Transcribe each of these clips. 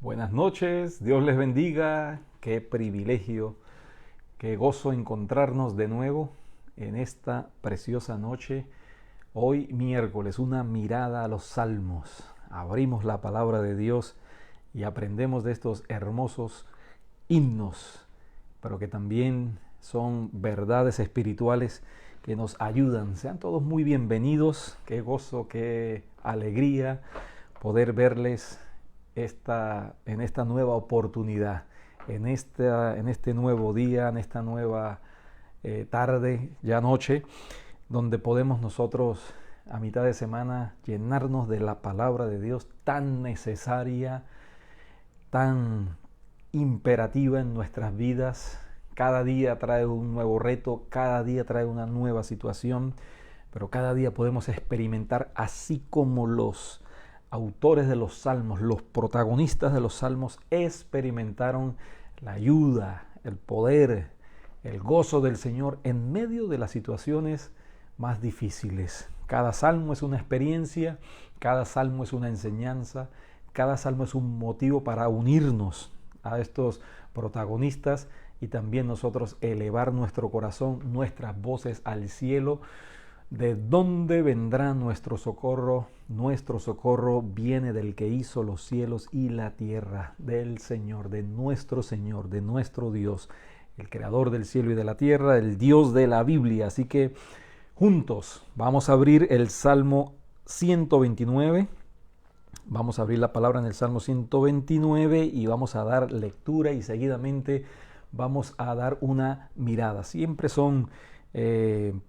Buenas noches, Dios les bendiga, qué privilegio, qué gozo encontrarnos de nuevo en esta preciosa noche. Hoy miércoles, una mirada a los salmos. Abrimos la palabra de Dios y aprendemos de estos hermosos himnos, pero que también son verdades espirituales que nos ayudan. Sean todos muy bienvenidos, qué gozo, qué alegría poder verles en esta nueva oportunidad, en este nuevo día, en esta nueva tarde, ya noche, donde podemos nosotros a mitad de semana llenarnos de la palabra de Dios tan necesaria, tan imperativa en nuestras vidas. Cada día trae un nuevo reto, cada día trae una nueva situación, pero cada día podemos experimentar, así como los autores de los salmos, los protagonistas de los salmos experimentaron la ayuda, el poder, el gozo del Señor en medio de las situaciones más difíciles. Cada salmo es una experiencia, cada salmo es una enseñanza, cada salmo es un motivo para unirnos a estos protagonistas y también nosotros elevar nuestro corazón, nuestras voces al cielo. ¿De dónde vendrá nuestro socorro? Nuestro socorro viene del que hizo los cielos y la tierra, del Señor, de nuestro Dios, el creador del cielo y de la tierra, el Dios de la Biblia. Así que juntos vamos a abrir el Salmo 129. Vamos a abrir la palabra en el Salmo 129 y vamos a dar lectura y seguidamente vamos a dar una mirada. Siempre son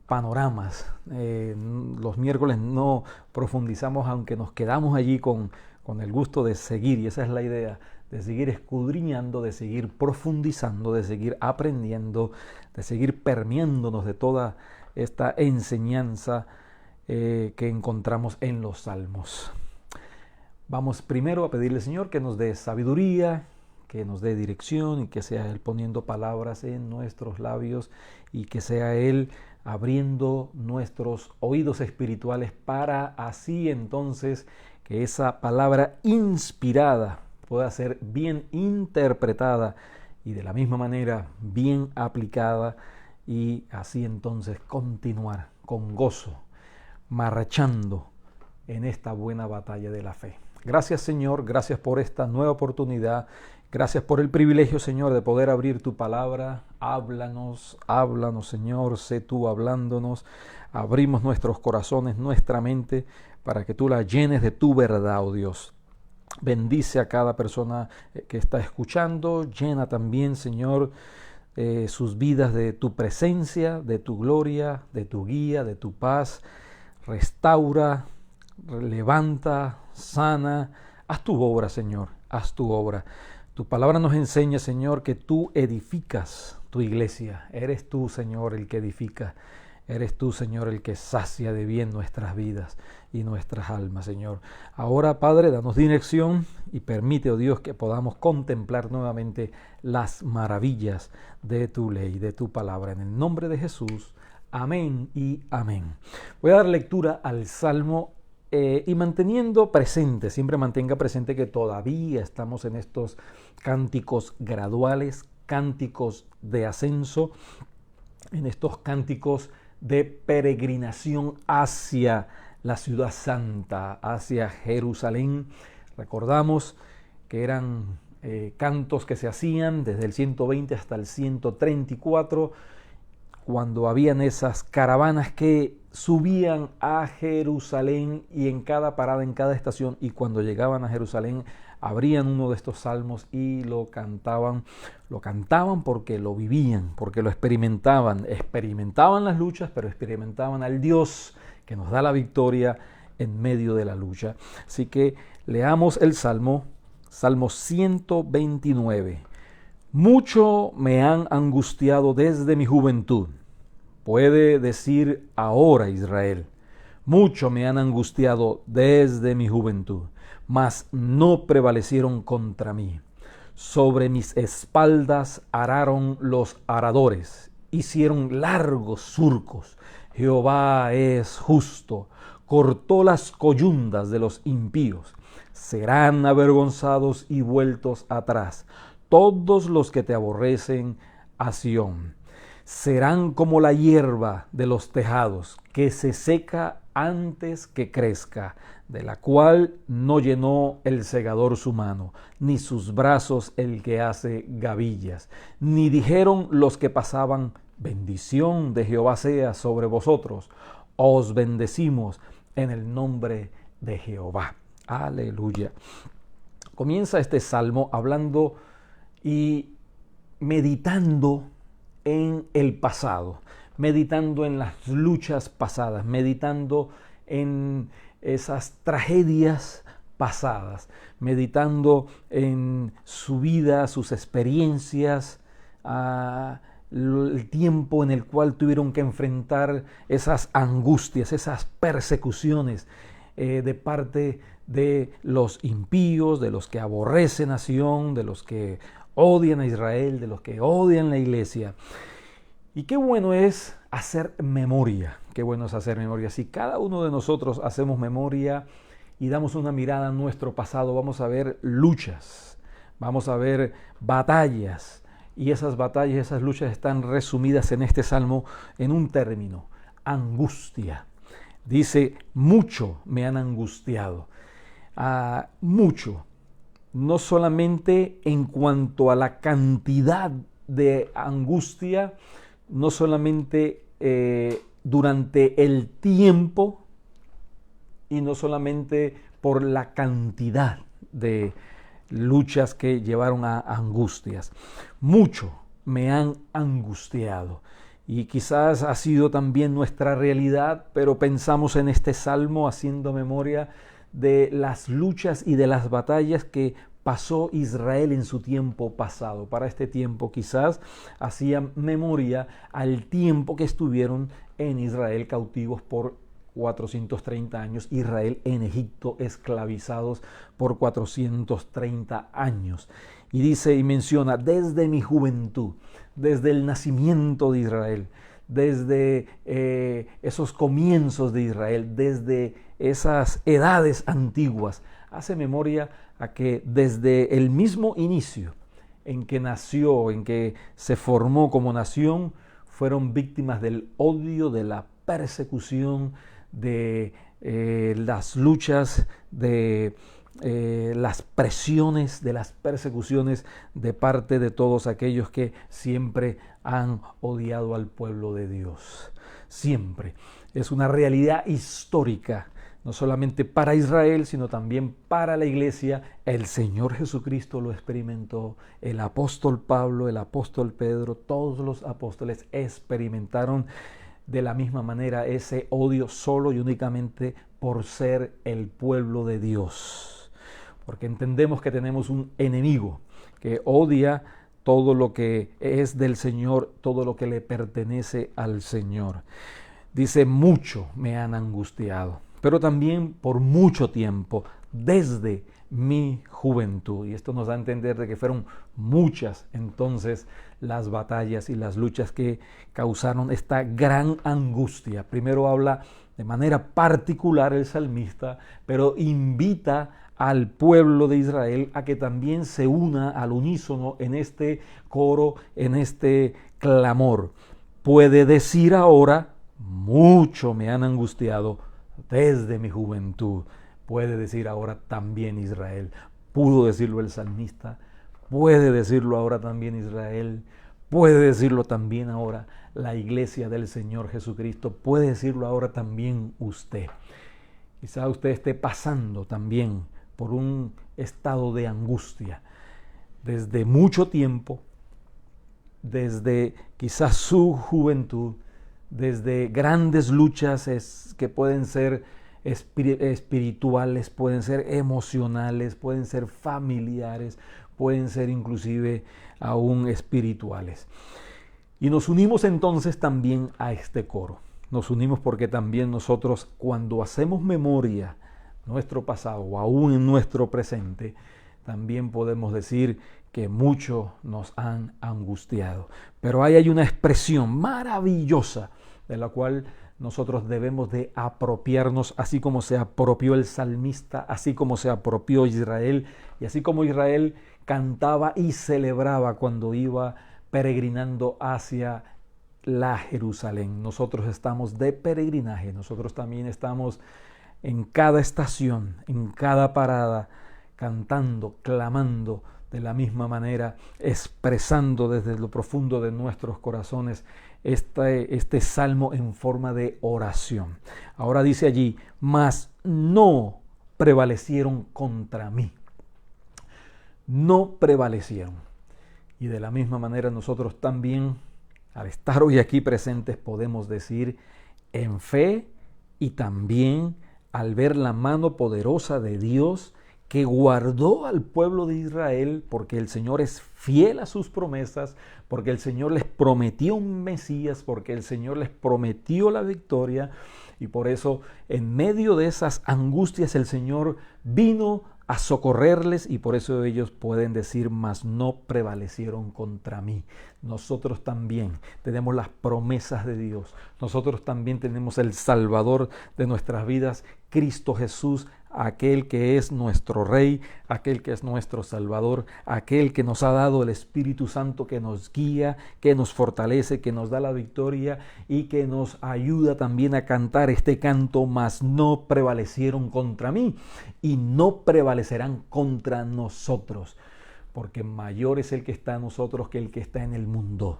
panoramas. Los miércoles no profundizamos, aunque nos quedamos allí con el gusto de seguir, y esa es la idea, de seguir escudriñando, de seguir profundizando, de seguir aprendiendo, de seguir permeándonos de toda esta enseñanza que encontramos en los salmos. Vamos primero a pedirle al Señor que nos dé sabiduría, que nos dé dirección y que sea Él poniendo palabras en nuestros labios y que sea Él abriendo nuestros oídos espirituales para así entonces que esa palabra inspirada pueda ser bien interpretada y de la misma manera bien aplicada y así entonces continuar con gozo, marchando en esta buena batalla de la fe. Gracias, Señor, gracias por esta nueva oportunidad. Gracias por el privilegio, Señor, de poder abrir tu palabra. Háblanos, Señor, sé tú hablándonos. Abrimos nuestros corazones, nuestra mente, para que tú la llenes de tu verdad, oh Dios. Bendice a cada persona que está escuchando. Llena también, Señor, sus vidas de tu presencia, de tu gloria, de tu guía, de tu paz. Restaura, levanta, sana. Haz tu obra, Señor, haz tu obra. Tu palabra nos enseña, Señor, que tú edificas tu iglesia. Eres tú, Señor, el que edifica. Eres tú, Señor, el que sacia de bien nuestras vidas y nuestras almas, Señor. Ahora, Padre, danos dirección y permite, oh Dios, que podamos contemplar nuevamente las maravillas de tu ley, de tu palabra. En el nombre de Jesús, amén y amén. Voy a dar lectura al Salmo y manteniendo presente, siempre mantenga presente que todavía estamos en estos cánticos graduales, cánticos de ascenso, en estos cánticos de peregrinación hacia la ciudad santa, hacia Jerusalén. Recordamos que eran cantos que se hacían desde el 120 hasta el 134, cuando habían esas caravanas que subían a Jerusalén y en cada parada, en cada estación, y cuando llegaban a Jerusalén abrían uno de estos salmos y lo cantaban porque lo vivían, porque lo experimentaban las luchas, pero experimentaban al Dios que nos da la victoria en medio de la lucha. Así que leamos el Salmo 129. Mucho me han angustiado desde mi juventud. Puede decir ahora Israel, mucho me han angustiado desde mi juventud, mas no prevalecieron contra mí. Sobre mis espaldas araron los aradores, hicieron largos surcos. Jehová es justo, cortó las coyundas de los impíos. serán avergonzados y vueltos atrás todos los que te aborrecen a Sión. Serán como la hierba de los tejados, que se seca antes que crezca, de la cual no llenó el segador su mano, ni sus brazos el que hace gavillas. Ni dijeron los que pasaban, bendición de Jehová sea sobre vosotros. Os bendecimos en el nombre de Jehová. Aleluya. Comienza este salmo hablando y meditando en el pasado, meditando en las luchas pasadas, meditando en esas tragedias pasadas, meditando en su vida, sus experiencias, el tiempo en el cual tuvieron que enfrentar esas angustias, esas persecuciones de parte de los impíos, de los que aborrecen a Sión, de los que odian a Israel, de los que odian la iglesia. Y qué bueno es hacer memoria, qué bueno es hacer memoria. Si cada uno de nosotros hacemos memoria y damos una mirada a nuestro pasado, vamos a ver luchas, vamos a ver batallas. Y esas batallas, esas luchas están resumidas en este salmo en un término: angustia. Dice, mucho me han angustiado. Mucho. No solamente en cuanto a la cantidad de angustia, no solamente durante el tiempo y no solamente por la cantidad de luchas que llevaron a angustias. Mucho me han angustiado. Y quizás ha sido también nuestra realidad, pero pensamos en este salmo haciendo memoria de las luchas y de las batallas que pasó Israel en su tiempo pasado. Para este tiempo quizás hacían memoria al tiempo que estuvieron en Israel cautivos por 430 años, Israel en Egipto esclavizados por 430 años. Y dice y menciona, desde mi juventud, desde el nacimiento de Israel, desde esos comienzos de Israel, desde esas edades antiguas, hace memoria a que desde el mismo inicio en que nació, en que se formó como nación, fueron víctimas del odio, de la persecución, de las luchas, de las presiones, de las persecuciones de parte de todos aquellos que siempre han odiado al pueblo de Dios. Siempre. Es una realidad histórica, no solamente para Israel, sino también para la iglesia. El Señor Jesucristo lo experimentó, el apóstol Pablo, el apóstol Pedro, todos los apóstoles experimentaron de la misma manera ese odio solo y únicamente por ser el pueblo de Dios. Porque entendemos que tenemos un enemigo que odia todo lo que es del Señor, todo lo que le pertenece al Señor. Dice, mucho me han angustiado, pero también por mucho tiempo, desde mi juventud. Y esto nos da a entender de que fueron muchas entonces las batallas y las luchas que causaron esta gran angustia. Primero habla de manera particular el salmista, pero invita al pueblo de Israel a que también se una al unísono en este coro, en este clamor. Puede decir ahora, mucho me han angustiado desde mi juventud. Puede decir ahora también Israel. Pudo decirlo el salmista, puede decirlo ahora también Israel, puede decirlo también ahora la iglesia del Señor Jesucristo, puede decirlo ahora también usted. Quizá usted esté pasando también por un estado de angustia desde mucho tiempo, desde quizás su juventud, desde grandes luchas que pueden ser espirituales, pueden ser emocionales, pueden ser familiares, pueden ser inclusive aún espirituales. Y nos unimos entonces también a este coro. Nos unimos porque también nosotros, cuando hacemos memoria nuestro pasado o aún en nuestro presente, también podemos decir que mucho nos han angustiado. Pero ahí hay una expresión maravillosa de la cual nosotros debemos de apropiarnos, así como se apropió el salmista, así como se apropió Israel, y así como Israel cantaba y celebraba cuando iba peregrinando hacia la Jerusalén. Nosotros estamos de peregrinaje, nosotros también estamos en cada estación, en cada parada, cantando, clamando de la misma manera, expresando desde lo profundo de nuestros corazones este salmo en forma de oración. Ahora dice allí, mas no prevalecieron contra mí. No prevalecieron. Y de la misma manera nosotros también, al estar hoy aquí presentes, podemos decir en fe y también al ver la mano poderosa de Dios que guardó al pueblo de Israel, porque el Señor es fiel a sus promesas, porque el Señor les prometió un Mesías, porque el Señor les prometió la victoria, y por eso en medio de esas angustias el Señor vino a socorrerles, y por eso ellos pueden decir, mas no prevalecieron contra mí. Nosotros también tenemos las promesas de Dios, nosotros también tenemos el Salvador de nuestras vidas, Cristo Jesús, aquel que es nuestro Rey, aquel que es nuestro Salvador, aquel que nos ha dado el Espíritu Santo, que nos guía, que nos fortalece, que nos da la victoria y que nos ayuda también a cantar este canto, mas no prevalecieron contra mí y no prevalecerán contra nosotros, porque mayor es el que está en nosotros que el que está en el mundo,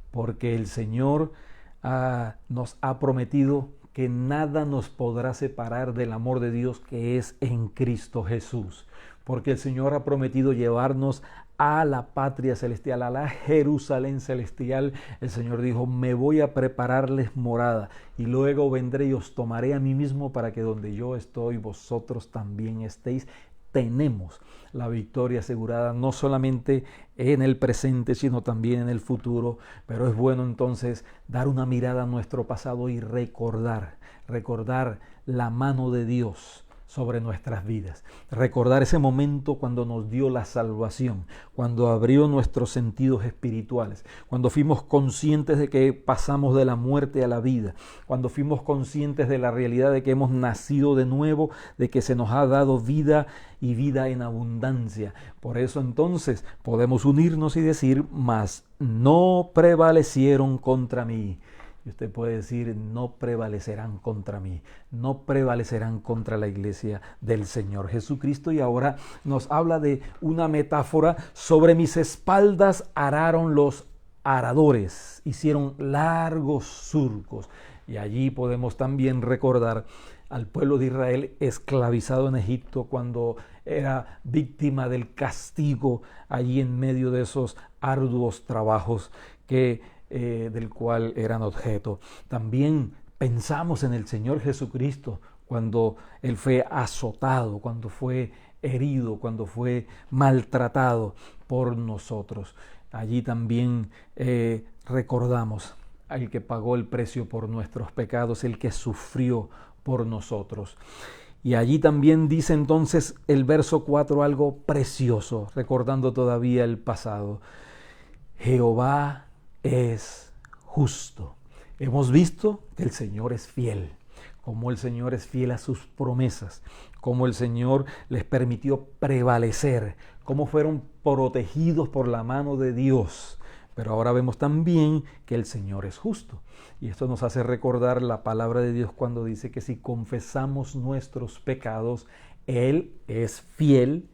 porque el Señor nos ha prometido que nada nos podrá separar del amor de Dios que es en Cristo Jesús, porque el Señor ha prometido llevarnos a la patria celestial, a la Jerusalén celestial. El Señor dijo, me voy a prepararles morada y luego vendré y os tomaré a mí mismo para que donde yo estoy, vosotros también estéis. Tenemos la victoria asegurada no solamente en el presente, sino también en el futuro. Pero es bueno entonces dar una mirada a nuestro pasado y recordar la mano de Dios sobre nuestras vidas. Recordar ese momento cuando nos dio la salvación, cuando abrió nuestros sentidos espirituales, cuando fuimos conscientes de que pasamos de la muerte a la vida, cuando fuimos conscientes de la realidad de que hemos nacido de nuevo, de que se nos ha dado vida y vida en abundancia. Por eso entonces podemos unirnos y decir, mas no prevalecieron contra mí. Y usted puede decir, no prevalecerán contra mí, no prevalecerán contra la iglesia del Señor Jesucristo. Y ahora nos habla de una metáfora: sobre mis espaldas araron los aradores, hicieron largos surcos. Y allí podemos también recordar al pueblo de Israel esclavizado en Egipto, cuando era víctima del castigo allí en medio de esos arduos trabajos del cual eran objeto. También pensamos en el Señor Jesucristo cuando Él fue azotado, cuando fue herido, cuando fue maltratado por nosotros. Allí también recordamos al que pagó el precio por nuestros pecados, el que sufrió por nosotros. Y allí también dice entonces el verso 4 algo precioso, recordando todavía el pasado. Jehová es justo. Hemos visto que el Señor es fiel, como el Señor es fiel a sus promesas, como el Señor les permitió prevalecer, cómo fueron protegidos por la mano de Dios. Pero ahora vemos también que el Señor es justo. Y esto nos hace recordar la palabra de Dios cuando dice que si confesamos nuestros pecados, Él es fiel,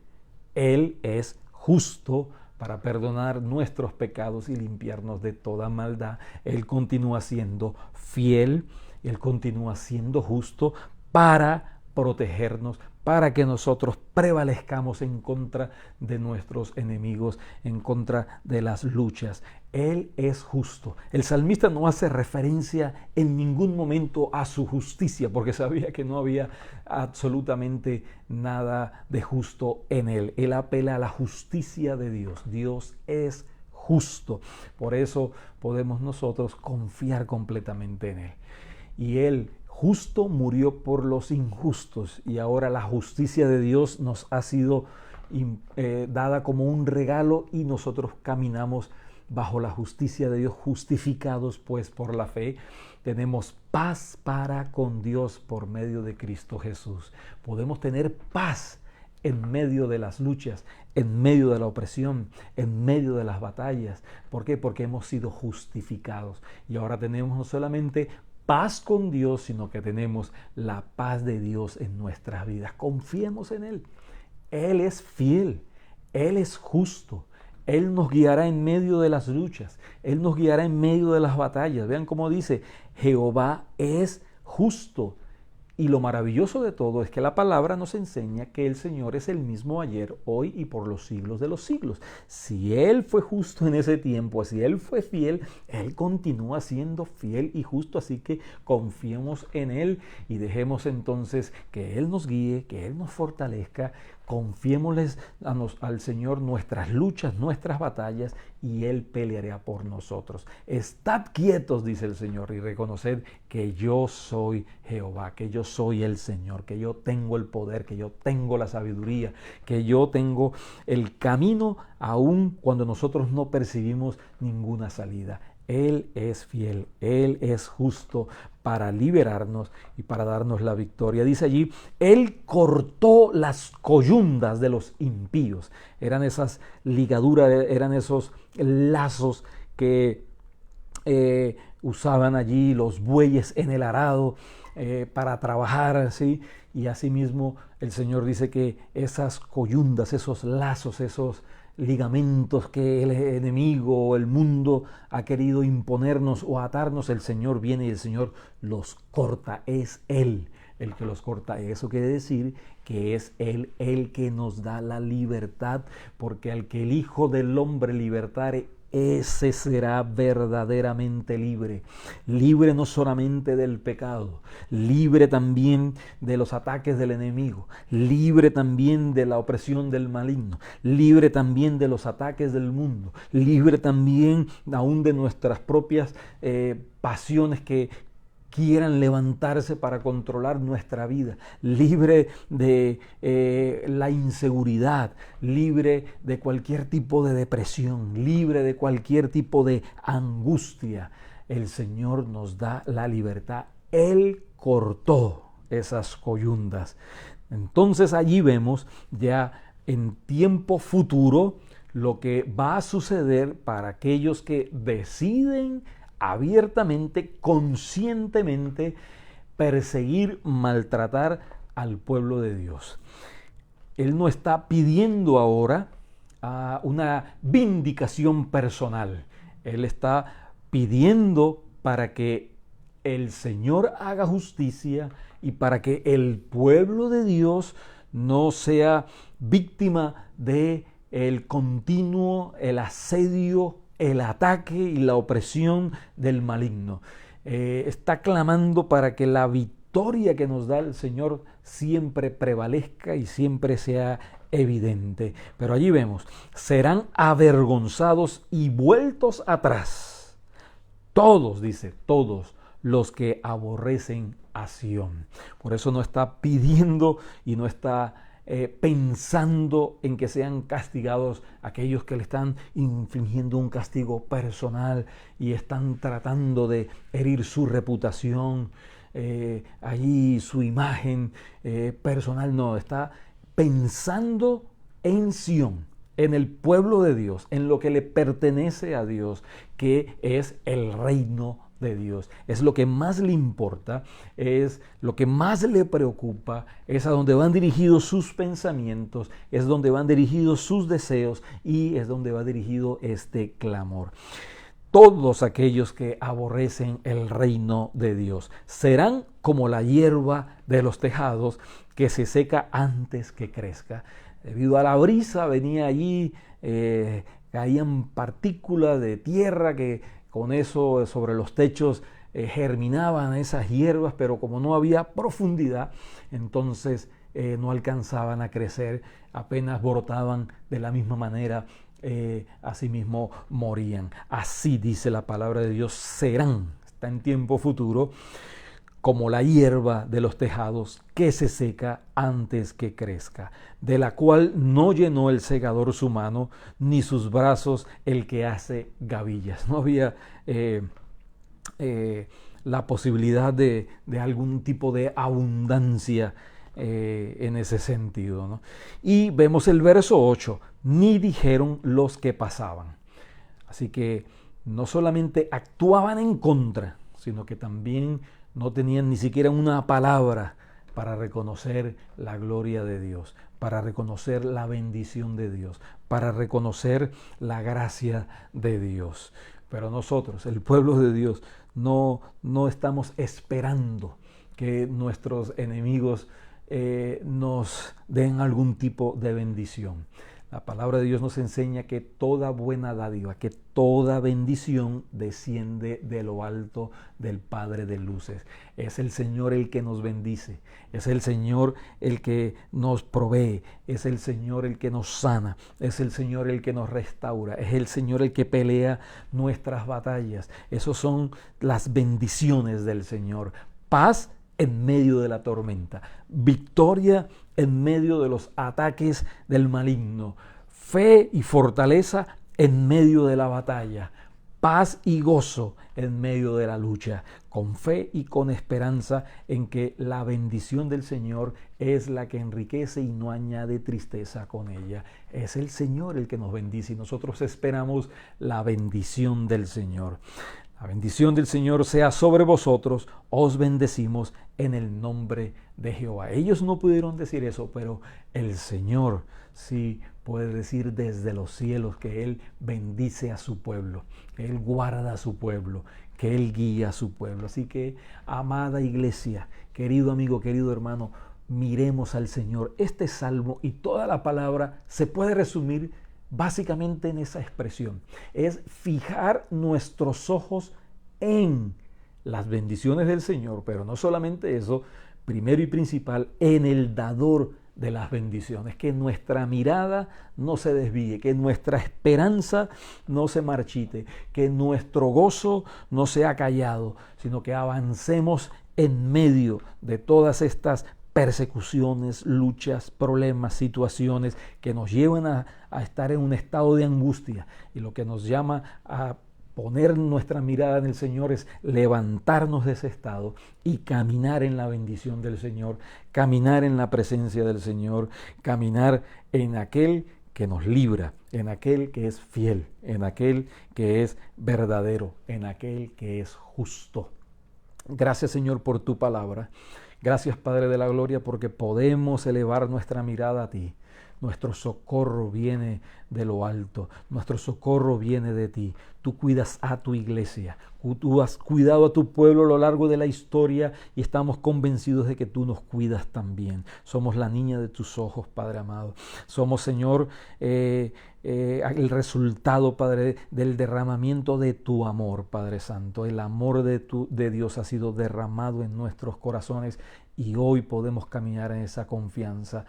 Él es justo para perdonar nuestros pecados y limpiarnos de toda maldad. Él continúa siendo fiel, Él continúa siendo justo para protegernos, para que nosotros prevalezcamos en contra de nuestros enemigos, en contra de las luchas. Él es justo. El salmista no hace referencia en ningún momento a su justicia, porque sabía que no había absolutamente nada de justo en él. Él apela a la justicia de Dios. Dios es justo. Por eso podemos nosotros confiar completamente en Él. Y Él, justo, murió por los injustos, y ahora la justicia de Dios nos ha sido dada como un regalo y nosotros caminamos bajo la justicia de Dios, justificados pues por la fe, tenemos paz para con Dios por medio de Cristo Jesús. Podemos tener paz en medio de las luchas, en medio de la opresión, en medio de las batallas. ¿Por qué? Porque hemos sido justificados. Y ahora tenemos no solamente paz con Dios, sino que tenemos la paz de Dios en nuestras vidas. Confiemos en Él. Él es fiel, Él es justo. Él nos guiará en medio de las luchas, Él nos guiará en medio de las batallas. Vean cómo dice, Jehová es justo. Y lo maravilloso de todo es que la palabra nos enseña que el Señor es el mismo ayer, hoy y por los siglos de los siglos. Si Él fue justo en ese tiempo, si Él fue fiel, Él continúa siendo fiel y justo. Así que confiemos en Él y dejemos entonces que Él nos guíe, que Él nos fortalezca. Confiémosles al Señor nuestras luchas, nuestras batallas, y Él peleará por nosotros. Estad quietos, dice el Señor, y reconoced que yo soy Jehová, que yo soy el Señor, que yo tengo el poder, que yo tengo la sabiduría, que yo tengo el camino aun cuando nosotros no percibimos ninguna salida. Él es fiel, Él es justo para liberarnos y para darnos la victoria. Dice allí, Él cortó las coyundas de los impíos. Eran esas ligaduras, eran esos lazos que usaban allí los bueyes en el arado para trabajar, ¿sí? Y asimismo el Señor dice que esas coyundas, esos lazos, esos ligamentos que el enemigo o el mundo ha querido imponernos o atarnos, el Señor viene y el Señor los corta. Es Él el que los corta. Eso quiere decir que es Él el que nos da la libertad, porque al que el Hijo del Hombre libertare, ese será verdaderamente libre. Libre no solamente del pecado, libre también de los ataques del enemigo, libre también de la opresión del maligno, libre también de los ataques del mundo, libre también aún de nuestras propias pasiones que quieran levantarse para controlar nuestra vida, libre de la inseguridad, libre de cualquier tipo de depresión, libre de cualquier tipo de angustia. El Señor nos da la libertad. Él cortó esas coyundas. Entonces allí vemos ya en tiempo futuro lo que va a suceder para aquellos que deciden abiertamente, conscientemente perseguir, maltratar al pueblo de Dios. Él no está pidiendo ahora una vindicación personal. Él está pidiendo para que el Señor haga justicia y para que el pueblo de Dios no sea víctima de el continuo, el asedio, el ataque y la opresión del maligno. Está clamando para que la victoria que nos da el Señor siempre prevalezca y siempre sea evidente. Pero allí vemos, serán avergonzados y vueltos atrás. Todos, dice, todos los que aborrecen a Sión. Por eso no está pidiendo y no está pensando en que sean castigados aquellos que le están infligiendo un castigo personal y están tratando de herir su reputación, allí su imagen personal. No, está pensando en Sión, en el pueblo de Dios, en lo que le pertenece a Dios, que es el reino de Dios. Es lo que más le importa, es lo que más le preocupa, es a donde van dirigidos sus pensamientos, es donde van dirigidos sus deseos y es donde va dirigido este clamor. Todos aquellos que aborrecen el reino de Dios serán como la hierba de los tejados que se seca antes que crezca. Debido a la brisa venía allí, caían partículas de tierra que con eso sobre los techos germinaban esas hierbas, pero como no había profundidad, entonces no alcanzaban a crecer, apenas brotaban de la misma manera, asimismo morían. Así dice la palabra de Dios, serán, está en tiempo futuro, como la hierba de los tejados que se seca antes que crezca, de la cual no llenó el segador su mano, ni sus brazos el que hace gavillas. No había la posibilidad de algún tipo de abundancia en ese sentido, ¿no? Y vemos el verso 8, ni dijeron los que pasaban. Así que no solamente actuaban en contra, sino que también no tenían ni siquiera una palabra para reconocer la gloria de Dios, para reconocer la bendición de Dios, para reconocer la gracia de Dios. Pero nosotros, el pueblo de Dios, no estamos esperando que nuestros enemigos nos den algún tipo de bendición. La palabra de Dios nos enseña que toda buena dádiva, que toda bendición desciende de lo alto del Padre de luces. Es el Señor el que nos bendice, es el Señor el que nos provee, es el Señor el que nos sana, es el Señor el que nos restaura, es el Señor el que pelea nuestras batallas. Esas son las bendiciones del Señor. Paz en medio de la tormenta, victoria en medio de los ataques del maligno, fe y fortaleza en medio de la batalla, paz y gozo en medio de la lucha, con fe y con esperanza en que la bendición del Señor es la que enriquece y no añade tristeza con ella. Es el Señor el que nos bendice y nosotros esperamos la bendición del Señor. La bendición del Señor sea sobre vosotros, os bendecimos en el nombre de Jehová. Ellos no pudieron decir eso, pero el Señor sí puede decir desde los cielos que Él bendice a su pueblo, que Él guarda a su pueblo, que Él guía a su pueblo. Así que, amada iglesia, querido amigo, querido hermano, miremos al Señor. Este salmo y toda la palabra se puede resumir básicamente en esa expresión. Es fijar nuestros ojos en las bendiciones del Señor, pero no solamente eso, primero y principal, en el dador de las bendiciones, que nuestra mirada no se desvíe, que nuestra esperanza no se marchite, que nuestro gozo no sea callado, sino que avancemos en medio de todas estas persecuciones, luchas, problemas, situaciones que nos llevan a estar en un estado de angustia. Y lo que nos llama a poner nuestra mirada en el Señor es levantarnos de ese estado y caminar en la bendición del Señor, caminar en la presencia del Señor, caminar en aquel que nos libra, en aquel que es fiel, en aquel que es verdadero, en aquel que es justo. Gracias, Señor, por tu palabra. Gracias, Padre de la Gloria, porque podemos elevar nuestra mirada a ti. Nuestro socorro viene de lo alto, nuestro socorro viene de ti. Tú cuidas a tu iglesia, tú has cuidado a tu pueblo a lo largo de la historia y estamos convencidos de que tú nos cuidas también. Somos la niña de tus ojos, Padre amado. Somos, Señor, el resultado, Padre, del derramamiento de tu amor, Padre Santo. El amor de Dios ha sido derramado en nuestros corazones y hoy podemos caminar en esa confianza,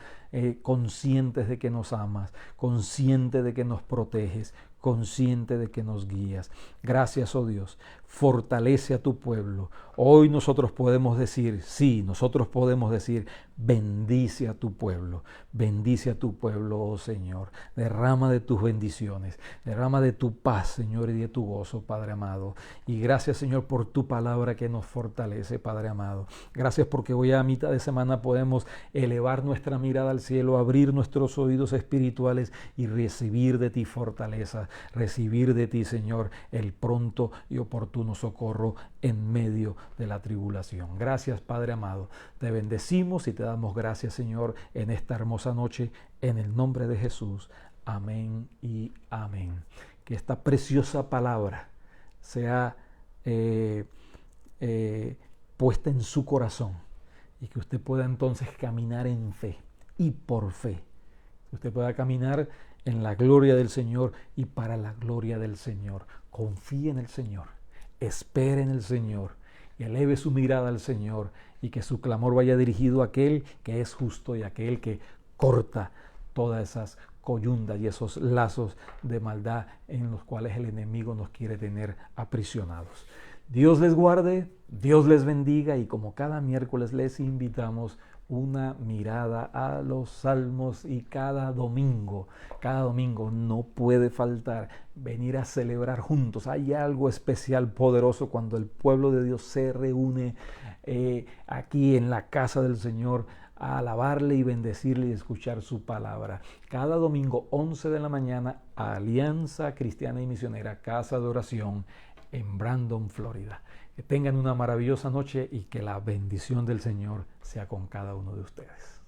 conscientes de que nos amas, conscientes de que nos proteges, consciente de que nos guías. Gracias, oh Dios. Fortalece a tu pueblo. Hoy nosotros podemos decir, sí, nosotros podemos decir, bendice a tu pueblo. Bendice a tu pueblo, oh Señor. Derrama de tus bendiciones. Derrama de tu paz, Señor, y de tu gozo, Padre amado. Y gracias, Señor, por tu palabra que nos fortalece, Padre amado. Gracias porque hoy a mitad de semana podemos elevar nuestra mirada al cielo, abrir nuestros oídos espirituales y recibir de ti fortaleza. Recibir de ti, Señor, el pronto y oportuno socorro en medio de la tribulación. Gracias, Padre amado. Te bendecimos y te damos gracias, Señor, en esta hermosa noche, en el nombre de Jesús. Amén y amén. Que esta preciosa palabra sea puesta en su corazón y que usted pueda entonces caminar en fe y por fe. Que usted pueda caminar en la gloria del Señor y para la gloria del Señor. Confíe en el Señor, espere en el Señor y eleve su mirada al Señor y que su clamor vaya dirigido a aquel que es justo y a aquel que corta todas esas coyundas y esos lazos de maldad en los cuales el enemigo nos quiere tener aprisionados. Dios les guarde, Dios les bendiga y como cada miércoles les invitamos una mirada a los salmos y cada domingo no puede faltar venir a celebrar juntos. Hay algo especial, poderoso cuando el pueblo de Dios se reúne aquí en la casa del Señor a alabarle y bendecirle y escuchar su palabra. Cada domingo 11 de la mañana, Alianza Cristiana y Misionera, Casa de Oración en Brandon, Florida. Que tengan una maravillosa noche y que la bendición del Señor sea con cada uno de ustedes.